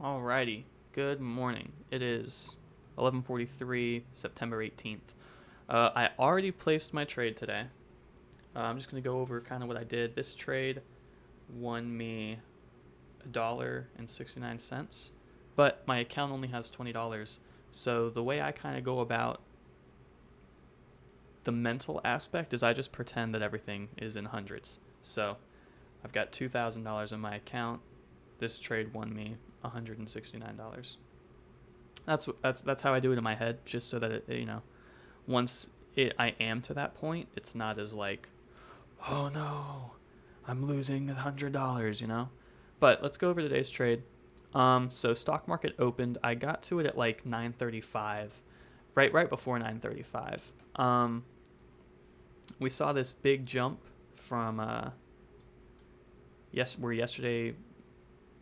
Alrighty, good morning. It is 11:43, September 18th. I already placed my trade today. I'm just going to go over kind of what I did. This trade won me $1.69, but my account only has $20. So the way I kind of go about the mental aspect is I just pretend that everything is in hundreds. So I've got $2,000 in my account. This trade won me $169. That's how I do it in my head, just so that once I am to that point, it's not as like, oh no, I'm losing $100. But let's go over today's trade. So stock market opened. I got to it at like 9:35, right before 9:35. We saw this big jump from where yesterday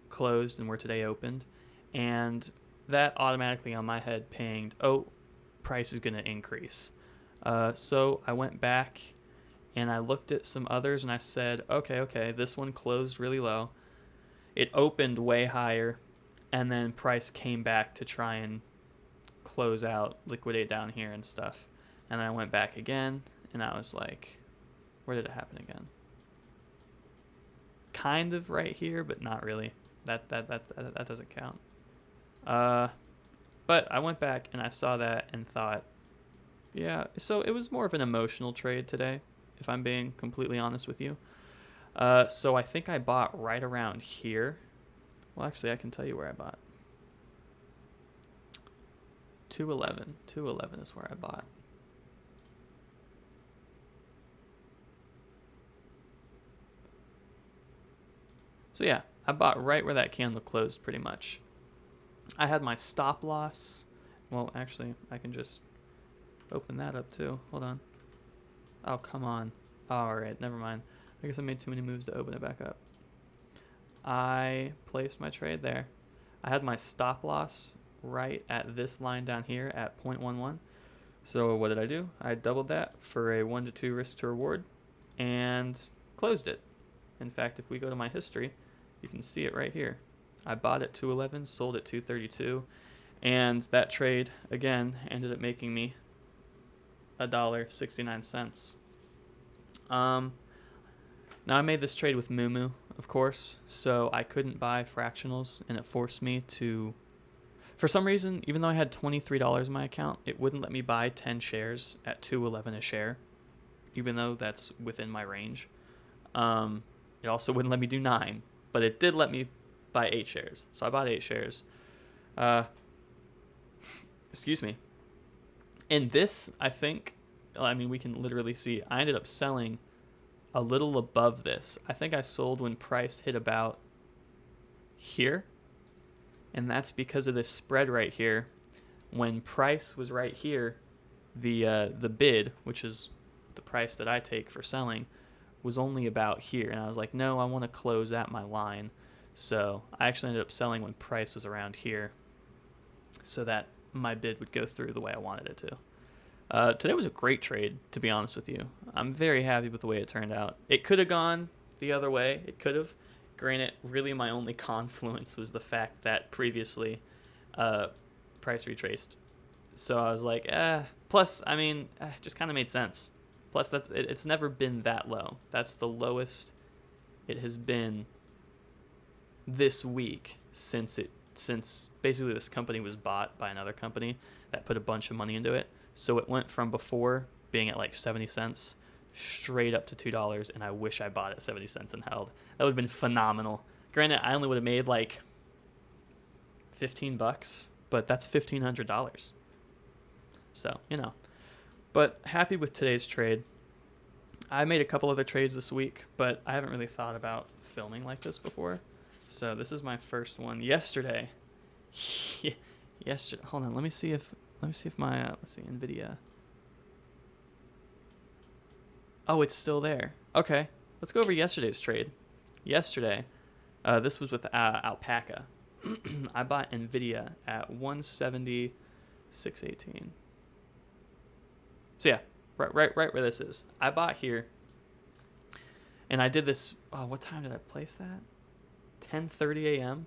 closed and where today opened, and that automatically on my head pinged, oh, price is going to increase. So I went back and I looked at some others and I said, okay, this one closed really low. It opened way higher, and then price came back to try and close out, liquidate down here and stuff. And I went back again and I was like, where did it happen again? Kind of right here, but not really. That doesn't count. But I went back and I saw that and thought, yeah. So it was more of an emotional trade today, if I'm being completely honest with you. So I think I bought right around here. Well, actually, I can tell you where I bought. 211. 211 is where I bought. So yeah, I bought right where that candle closed pretty much. I had my stop loss. Well, actually, I can just open that up too. Hold on. Oh, come on. All right, never mind. I guess I made too many moves to open it back up. I placed my trade there. I had my stop loss right at this line down here at 0.11. So what did I do? I doubled that for a 1 to 2 risk to reward and closed it. In fact, if we go to my history, you can see it right here. I bought at 211, sold at 232, and that trade again ended up making me $1.69. Now I made this trade with Mumu, of course, so I couldn't buy fractionals, and it forced me to, for some reason, even though I had $23 in my account, it wouldn't let me buy 10 shares at 211 a share, even though that's within my range. It also wouldn't let me do 9, but it did let me buy 8 shares. So I bought 8 shares. Excuse me. And this, I think, we can literally see, I ended up selling a little above this. I think I sold when price hit about here. And that's because of this spread right here. When price was right here, the bid, which is the price that I take for selling, was only about here. And I was like, no, I want to close at my line. So I actually ended up selling when price was around here so that my bid would go through the way I wanted it to. Today was a great trade, to be honest with you. I'm very happy with the way it turned out. It could have gone the other way. It could have. Granted, really my only confluence was the fact that previously price retraced. So I was like, Plus, just kind of made sense. Plus, it's never been that low. That's the lowest it has been this week since basically this company was bought by another company that put a bunch of money into it. So it went from before being at like 70 cents straight up to $2, and I wish I bought at 70 cents and held. That would have been phenomenal. Granted, I only would have made like $15, but that's $1,500. So, But happy with today's trade. I made a couple other trades this week, but I haven't really thought about filming like this before. So this is my first one. Yesterday. Hold on. Let me see if my let's see, Nvidia. Oh, it's still there. Okay, let's go over yesterday's trade. Yesterday, this was with Alpaca. I bought Nvidia at 170.618. So yeah, right where this is. I bought here, and I did this. What time did I place that? 10:30 a.m.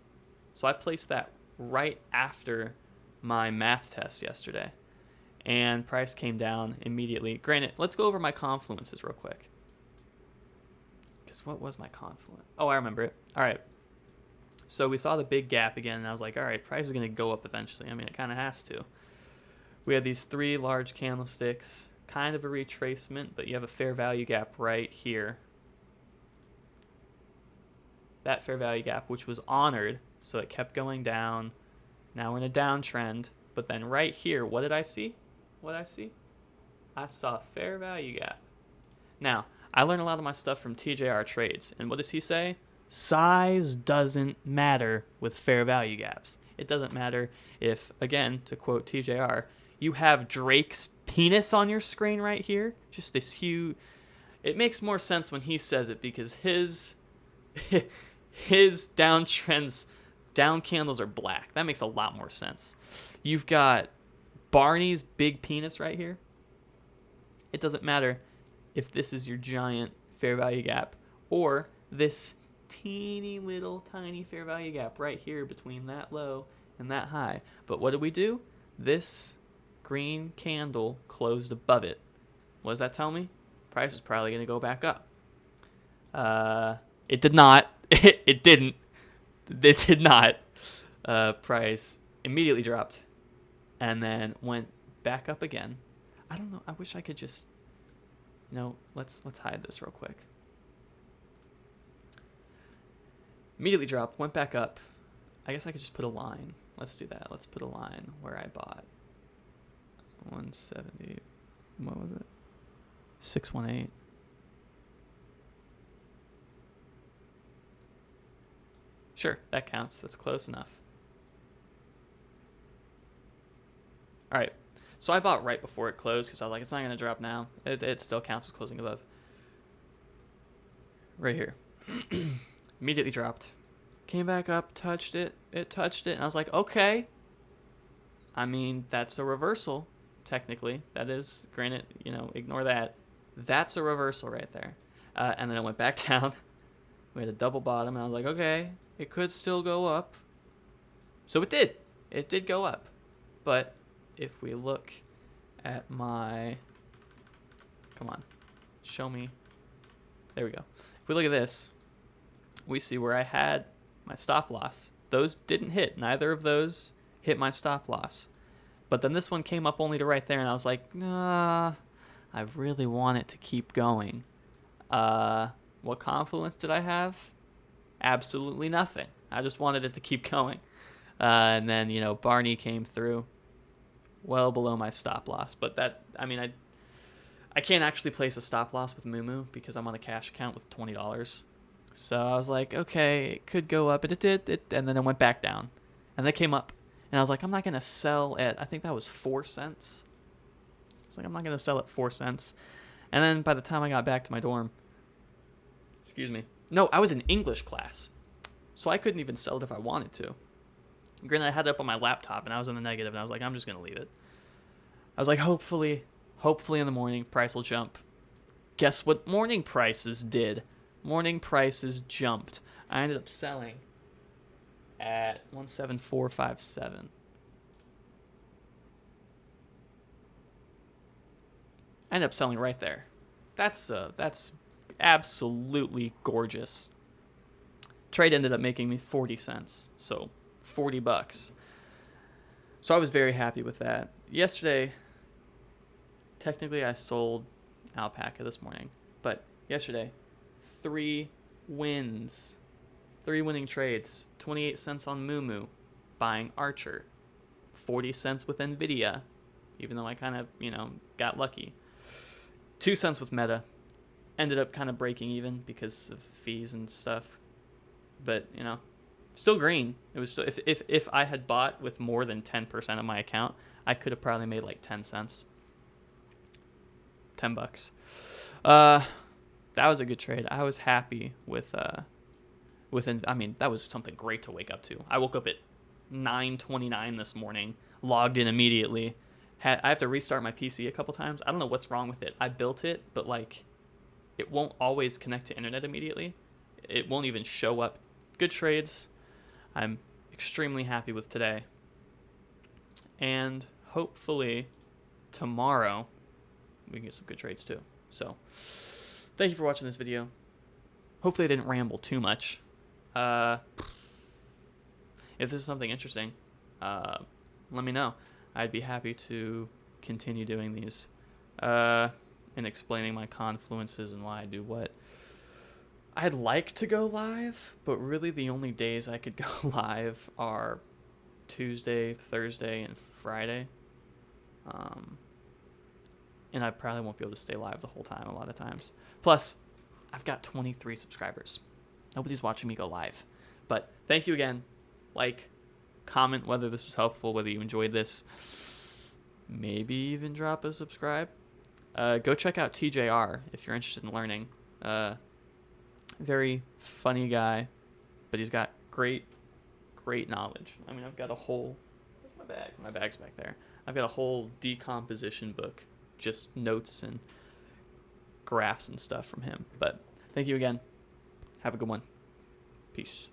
So I placed that right after my math test yesterday, and price came down immediately. Granted, let's go over my confluences real quick. Because what was my confluence? Oh, I remember it. All right. So we saw the big gap again, and I was like, all right, price is going to go up eventually. I mean, it kind of has to. We had these 3 large candlesticks, kind of a retracement, but you have a fair value gap right here. That fair value gap, which was honored, so it kept going down. Now we're in a downtrend, but then right here, what did I see? What did I see? I saw a fair value gap. Now, I learned a lot of my stuff from TJR Trades, and what does he say? Size doesn't matter with fair value gaps. It doesn't matter if, again, to quote TJR, you have Drake's penis on your screen right here, just this huge. It makes more sense when he says it because his downtrends, down candles are black. That makes a lot more sense. You've got Barney's big penis right here. It doesn't matter if this is your giant fair value gap or this teeny little tiny fair value gap right here between that low and that high. But what did we do? This green candle closed above it. What does that tell me? Price is probably going to go back up. It did not. It didn't. It did not. Price immediately dropped and then went back up again. I don't know. I wish I could just, let's hide this real quick. Immediately dropped, went back up. I guess I could just put a line. Let's do that. Let's put a line where I bought 170. What was it? 618. Sure, that counts. That's close enough. All right. So I bought right before it closed because I was like, it's not going to drop now. It still counts as closing above. Right here. Immediately dropped. Came back up, touched it. It touched it. And I was like, okay. I mean, that's a reversal, technically. That is, granted, ignore that. That's a reversal right there. And then it went back down. We had a double bottom. And I was like, okay, it could still go up. So it did. It did go up. But if we look at my, come on, show me. There we go. If we look at this, we see where I had my stop loss. Those didn't hit. Neither of those hit my stop loss. But then this one came up only to right there, and I was like, nah, I really want it to keep going. What confluence did I have? Absolutely nothing. I just wanted it to keep going. And then, Barney came through well below my stop loss. But I can't actually place a stop loss with Moomoo because I'm on a cash account with $20. So I was like, okay, it could go up, and it did, and then it went back down. And then it came up, and I was like, I'm not going to sell at, I think that was 4 cents. I was like, I'm not going to sell at 4 cents. And then by the time I got back to my dorm, no, I was in English class, so I couldn't even sell it if I wanted to. Granted, I had it up on my laptop, and I was in the negative, and I was like, I'm just going to leave it. I was like, hopefully in the morning, price will jump. Guess what morning prices did? Morning prices jumped. I ended up selling at 17457. I ended up selling right there. That's absolutely gorgeous. Trade ended up making me 40 cents, so $40. So I was very happy with that. Yesterday, technically I sold Alpaca this morning, but yesterday, 3 wins. 3 winning trades. 28 cents on Moomoo, buying Archer. 40 cents with Nvidia, even though I kind of, got lucky. 2 cents with Meta. Ended up kind of breaking even because of fees and stuff. But, still green. It was still, if I had bought with more than 10% of my account, I could have probably made like 10 cents. $10. That was a good trade. I was happy with that was something great to wake up to. I woke up at 9:29 this morning, logged in immediately. I have to restart my PC a couple times. I don't know what's wrong with it. I built it, but it won't always connect to internet immediately. It won't even show up. Good trades. I'm extremely happy with today. And hopefully tomorrow we can get some good trades too. So thank you for watching this video. Hopefully I didn't ramble too much. If this is something interesting, let me know. I'd be happy to continue doing these and explaining my confluences and why I do what. I'd like to go live, but really the only days I could go live are Tuesday, Thursday, and Friday. And I probably won't be able to stay live the whole time a lot of times. Plus, I've got 23 subscribers. Nobody's watching me go live. But thank you again. Like, comment whether this was helpful, whether you enjoyed this. Maybe even drop a subscribe. Go check out TJR if you're interested in learning. Very funny guy, but he's got great knowledge. I mean, I've got a whole... Where's my bag? My bag's back there. I've got a whole decomposition book, just notes and graphs and stuff from him. But thank you again. Have a good one. Peace.